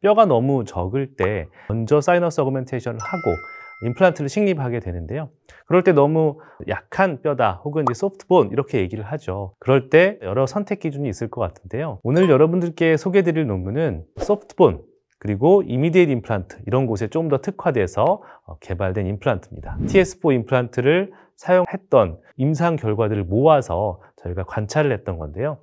뼈가 너무 적을 때 먼저 사이너스 어그멘테이션을 하고 임플란트를 식립하게 되는데요. 그럴 때 너무 약한 뼈다 혹은 소프트본 이렇게 얘기를 하죠. 그럴 때 여러 선택 기준이 있을 것 같은데요. 오늘 여러분들께 소개해드릴 논문은 소프트본 그리고 이미디에이트 임플란트 이런 곳에 좀 더 특화돼서 개발된 임플란트입니다. TS4 임플란트를 사용했던 임상 결과들을 모아서 저희가 관찰을 했던 건데요.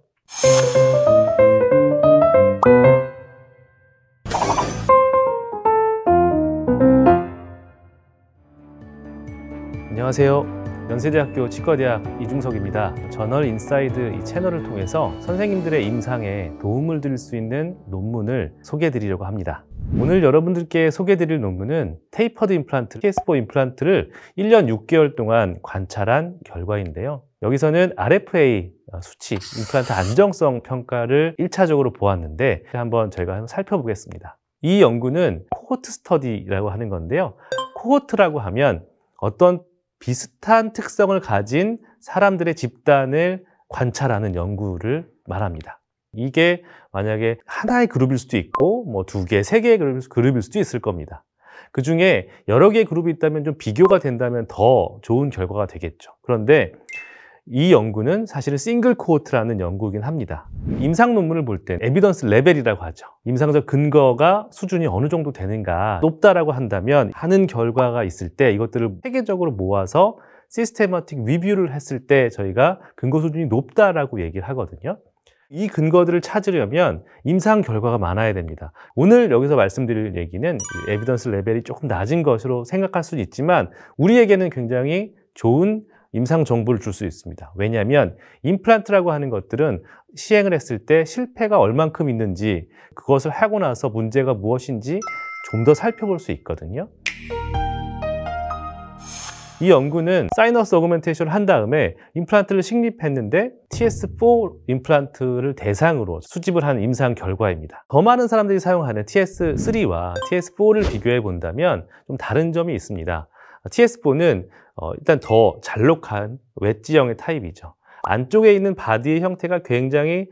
안녕하세요. 연세대학교 치과대학 이중석입니다. 저널 인사이드 이 채널을 통해서 선생님들의 임상에 도움을 드릴 수 있는 논문을 소개해 드리려고 합니다. 오늘 여러분들께 소개해 드릴 논문은 테이퍼드 임플란트, TS4 임플란트를 1년 6개월 동안 관찰한 결과인데요. 여기서는 RFA 수치, 임플란트 안정성 평가를 1차적으로 보았는데 한번 저희가 살펴보겠습니다. 이 연구는 코호트 스터디라고 하는 건데요. 코호트라고 하면 어떤 비슷한 특성을 가진 사람들의 집단을 관찰하는 연구를 말합니다. 이게 만약에 하나의 그룹일 수도 있고 뭐 2개, 3개의 그룹일 수도 있을 겁니다. 그 중에 여러 개의 그룹이 있다면 좀 비교가 된다면 더 좋은 결과가 되겠죠. 그런데 이 연구는 사실은 싱글 코호트라는 연구이긴 합니다. 임상 논문을 볼 때 에비던스 레벨이라고 하죠. 임상적 근거가 수준이 어느 정도 되는가 높다라고 한다면 하는 결과가 있을 때 이것들을 체계적으로 모아서 시스테마틱 리뷰를 했을 때 저희가 근거 수준이 높다라고 얘기를 하거든요. 이 근거들을 찾으려면 임상 결과가 많아야 됩니다. 오늘 여기서 말씀드릴 얘기는 에비던스 레벨이 조금 낮은 것으로 생각할 수는 있지만 우리에게는 굉장히 좋은 임상 정보를 줄 수 있습니다. 왜냐하면 임플란트라고 하는 것들은 시행을 했을 때 실패가 얼만큼 있는지 그것을 하고 나서 문제가 무엇인지 좀 더 살펴볼 수 있거든요. 이 연구는 사이너스 어그멘테이션을 한 다음에 임플란트를 식립했는데 TS4 임플란트를 대상으로 수집을 한 임상 결과입니다. 더 많은 사람들이 사용하는 TS3와 TS4를 비교해 본다면 좀 다른 점이 있습니다. TS4는 일단 더 잘록한 웨지형의 타입이죠. 안쪽에 있는 바디의 형태가 굉장히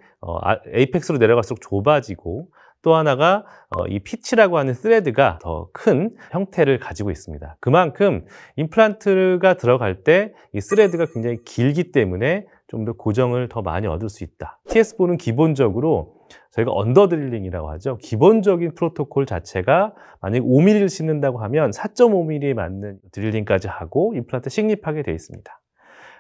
에이펙스로 내려갈수록 좁아지고 또 하나가 이 피치라고 하는 스레드가 더 큰 형태를 가지고 있습니다. 그만큼 임플란트가 들어갈 때 이 스레드가 굉장히 길기 때문에 좀 더 고정을 더 많이 얻을 수 있다. TS4는 기본적으로 저희가 언더 드릴링이라고 하죠. 기본적인 프로토콜 자체가 만약 5mm를 씹는다고 하면 4.5mm에 맞는 드릴링까지 하고 임플란트 식립하게 되어 있습니다.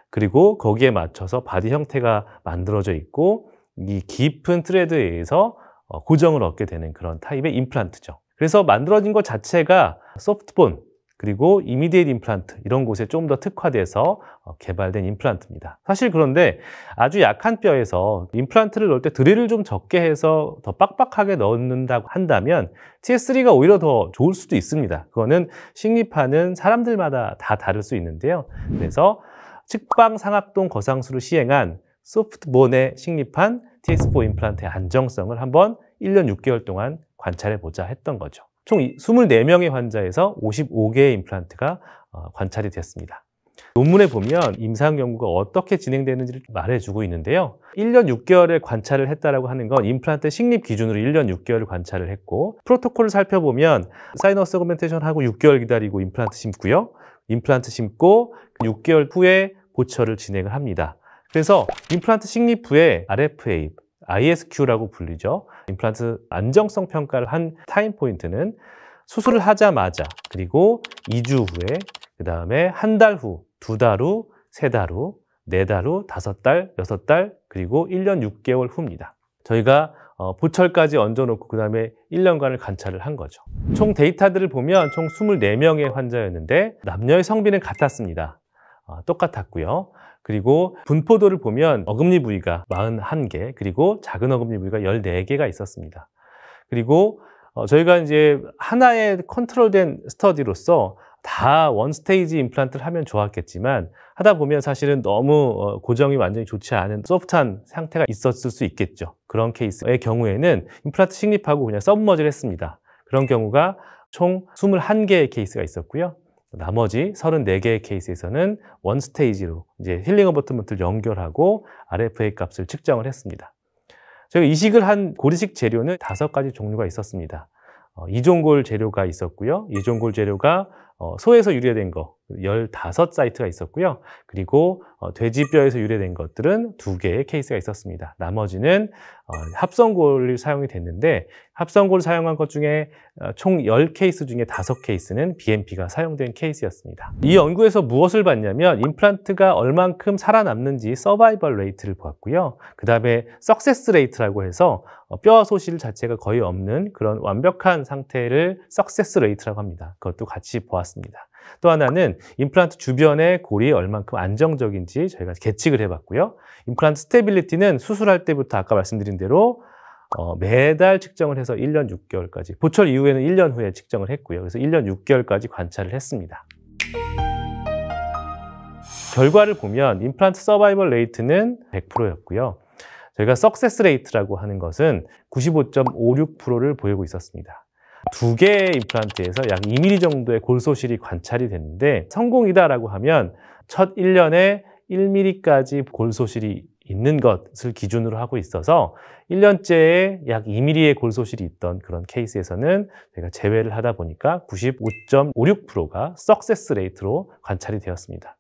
그리고 거기에 맞춰서 바디 형태가 만들어져 있고 이 깊은 트레드에 의해서 고정을 얻게 되는 그런 타입의 임플란트죠. 그래서 만들어진 것 자체가 소프트본 그리고 이미디에이트 임플란트 이런 곳에 좀 더 특화돼서 개발된 임플란트입니다. 사실 그런데 아주 약한 뼈에서 임플란트를 넣을 때 드릴을 좀 적게 해서 더 빡빡하게 넣는다고 한다면 TS3가 오히려 더 좋을 수도 있습니다. 그거는 식립하는 사람들마다 다 다를 수 있는데요. 그래서 측방 상악동 거상술을 시행한 소프트본에 식립한 TS4 임플란트의 안정성을 한번 1년 6개월 동안 관찰해 보자 했던 거죠. 총 24명의 환자에서 55개의 임플란트가 관찰이 됐습니다. 논문에 보면 임상 연구가 어떻게 진행되는지를 말해주고 있는데요. 1년 6개월에 관찰을 했다라고 하는 건 임플란트 식립 기준으로 1년 6개월을 관찰을 했고 프로토콜을 살펴보면 사이너스 어그멘테이션 하고 6개월 기다리고 임플란트 심고요. 임플란트 심고 6개월 후에 보철을 진행을 합니다. 그래서 임플란트 식립 후에 RFA, ISQ라고 불리죠. 임플란트 안정성 평가를 한 타임 포인트는 수술을 하자마자 그리고 2주 후에 그 다음에 한 달 후, 2달 후, 3달 후, 4달 후, 5달, 6달 그리고 1년 6개월 후입니다. 저희가 보철까지 얹어놓고 그 다음에 1년간을 관찰을 한 거죠. 총 데이터들을 보면 총 24명의 환자였는데 남녀의 성비는 같았습니다. 똑같았고요. 그리고 분포도를 보면 어금니 부위가 41개, 그리고 작은 어금니 부위가 14개가 있었습니다. 그리고 저희가 이제 하나의 컨트롤된 스터디로서 다 원스테이지 임플란트를 하면 좋았겠지만 하다 보면 사실은 너무 고정이 완전히 좋지 않은 소프트한 상태가 있었을 수 있겠죠. 그런 케이스의 경우에는 임플란트 식립하고 그냥 서브머지를 했습니다. 그런 경우가 총 21개의 케이스가 있었고요. 나머지 34개의 케이스에서는 원스테이지로 이제 힐링 어버트먼트를 연결하고 RFA 값을 측정을 했습니다. 저희가 이식을 한 고리식 재료는 5가지 종류가 있었습니다. 이종골 재료가 있었고요. 이종골 재료가 소에서 유래된 거 15사이트가 있었고요. 그리고 돼지뼈에서 유래된 것들은 2개의 케이스가 있었습니다. 나머지는 합성골이 사용이 됐는데 합성골을 사용한 것 중에 총 10케이스 중에 5케이스는 BMP가 사용된 케이스였습니다. 이 연구에서 무엇을 봤냐면 임플란트가 얼만큼 살아남는지 서바이벌 레이트를 보았고요. 그 다음에 석세스 레이트라고 해서 뼈 소실 자체가 거의 없는 그런 완벽한 상태를 석세스 레이트라고 합니다. 그것도 같이 보았습니다. 또 하나는 임플란트 주변의 골이 얼만큼 안정적인지 저희가 계측을 해봤고요. 임플란트 스테빌리티는 수술할 때부터 아까 말씀드린 대로 매달 측정을 해서 1년 6개월까지, 보철 이후에는 1년 후에 측정을 했고요. 그래서 1년 6개월까지 관찰을 했습니다. 결과를 보면 임플란트 서바이벌 레이트는 100%였고요. 저희가 석세스 레이트라고 하는 것은 95.56%를 보이고 있었습니다. 2개의 임플란트에서 약 2mm 정도의 골소실이 관찰이 됐는데 성공이다라고 하면 첫 1년에 1mm까지 골소실이 있는 것을 기준으로 하고 있어서 1년째에 약 2mm의 골소실이 있던 그런 케이스에서는 저희가 제외를 하다 보니까 95.56%가 석세스 레이트로 관찰이 되었습니다.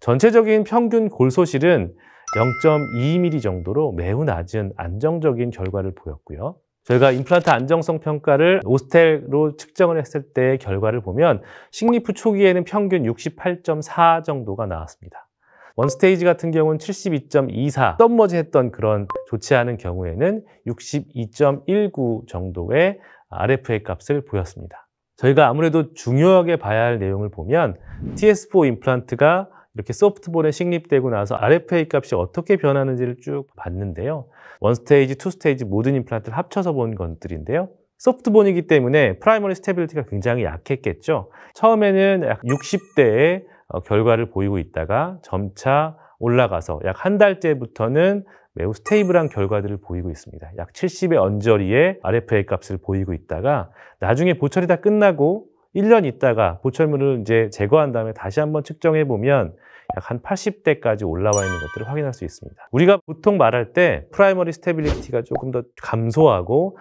전체적인 평균 골소실은 0.2mm 정도로 매우 낮은 안정적인 결과를 보였고요. 저희가 임플란트 안정성 평가를 오스텔로 측정을 했을 때의 결과를 보면 식리프 초기에는 평균 68.4 정도가 나왔습니다. 원스테이지 같은 경우는 72.24, 썸머지 했던 그런 좋지 않은 경우에는 62.19 정도의 RFA 값을 보였습니다. 저희가 아무래도 중요하게 봐야 할 내용을 보면 TS4 임플란트가 이렇게 소프트본에 식립되고 나서 RFA 값이 어떻게 변하는지를 쭉 봤는데요. 원스테이지, 투스테이지 모든 임플란트를 합쳐서 본 것들인데요. 소프트본이기 때문에 프라이머리 스테빌리티가 굉장히 약했겠죠. 처음에는 약 60대의 결과를 보이고 있다가 점차 올라가서 약 한 달째부터는 매우 스테이블한 결과들을 보이고 있습니다. 약 70의 언저리의 RFA 값을 보이고 있다가 나중에 보철이 다 끝나고 1년 있다가 보철물을 이제 제거한 다음에 다시 한번 측정해 보면 약 한 80대까지 올라와 있는 것들을 확인할 수 있습니다. 우리가 보통 말할 때 프라이머리 스테빌리티가 조금 더 감소하고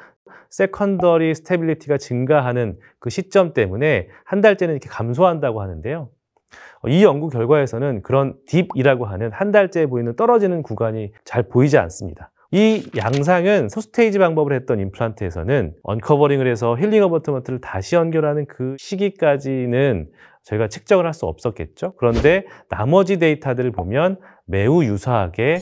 세컨더리 스테빌리티가 증가하는 그 시점 때문에 한 달째는 이렇게 감소한다고 하는데요. 이 연구 결과에서는 그런 딥이라고 하는 한 달째에 보이는 떨어지는 구간이 잘 보이지 않습니다. 이 양상은 소스테이지 방법을 했던 임플란트에서는 언커버링을 해서 힐링 어버트먼트를 다시 연결하는 그 시기까지는 저희가 측정을 할 수 없었겠죠. 그런데 나머지 데이터들을 보면 매우 유사하게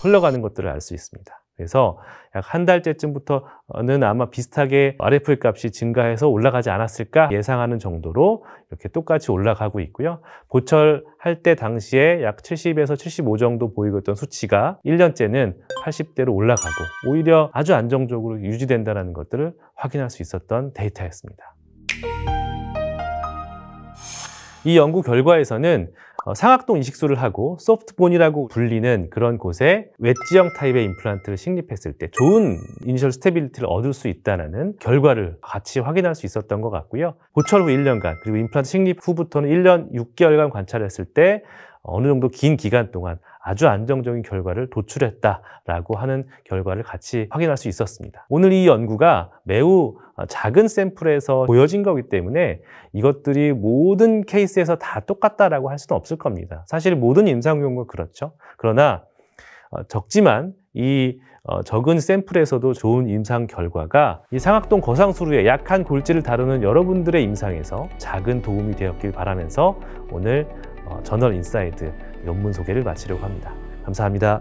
흘러가는 것들을 알 수 있습니다. 그래서 약 한 달째쯤부터는 아마 비슷하게 RFA 값이 증가해서 올라가지 않았을까 예상하는 정도로 이렇게 똑같이 올라가고 있고요. 보철할 때 당시에 약 70에서 75 정도 보이고 있던 수치가 1년째는 80대로 올라가고 오히려 아주 안정적으로 유지된다는 것들을 확인할 수 있었던 데이터였습니다. 이 연구 결과에서는 상악동 이식술을 하고 소프트본이라고 불리는 그런 곳에 웨지형 타입의 임플란트를 식립했을 때 좋은 이니셜 스테빌리티를 얻을 수 있다는 결과를 같이 확인할 수 있었던 것 같고요. 보철 후 1년간 그리고 임플란트 식립 후부터는 1년 6개월간 관찰했을 때 어느 정도 긴 기간 동안 아주 안정적인 결과를 도출했다라고 하는 결과를 같이 확인할 수 있었습니다. 오늘 이 연구가 매우 작은 샘플에서 보여진 거기 때문에 이것들이 모든 케이스에서 다 똑같다라고 할 수는 없을 겁니다. 사실 모든 임상 연구가 그렇죠. 그러나 적지만 이 적은 샘플에서도 좋은 임상 결과가 이 상악동 거상수루의 약한 골질을 다루는 여러분들의 임상에서 작은 도움이 되었길 바라면서 오늘 저널 인사이드 논문 소개를 마치려고 합니다. 감사합니다.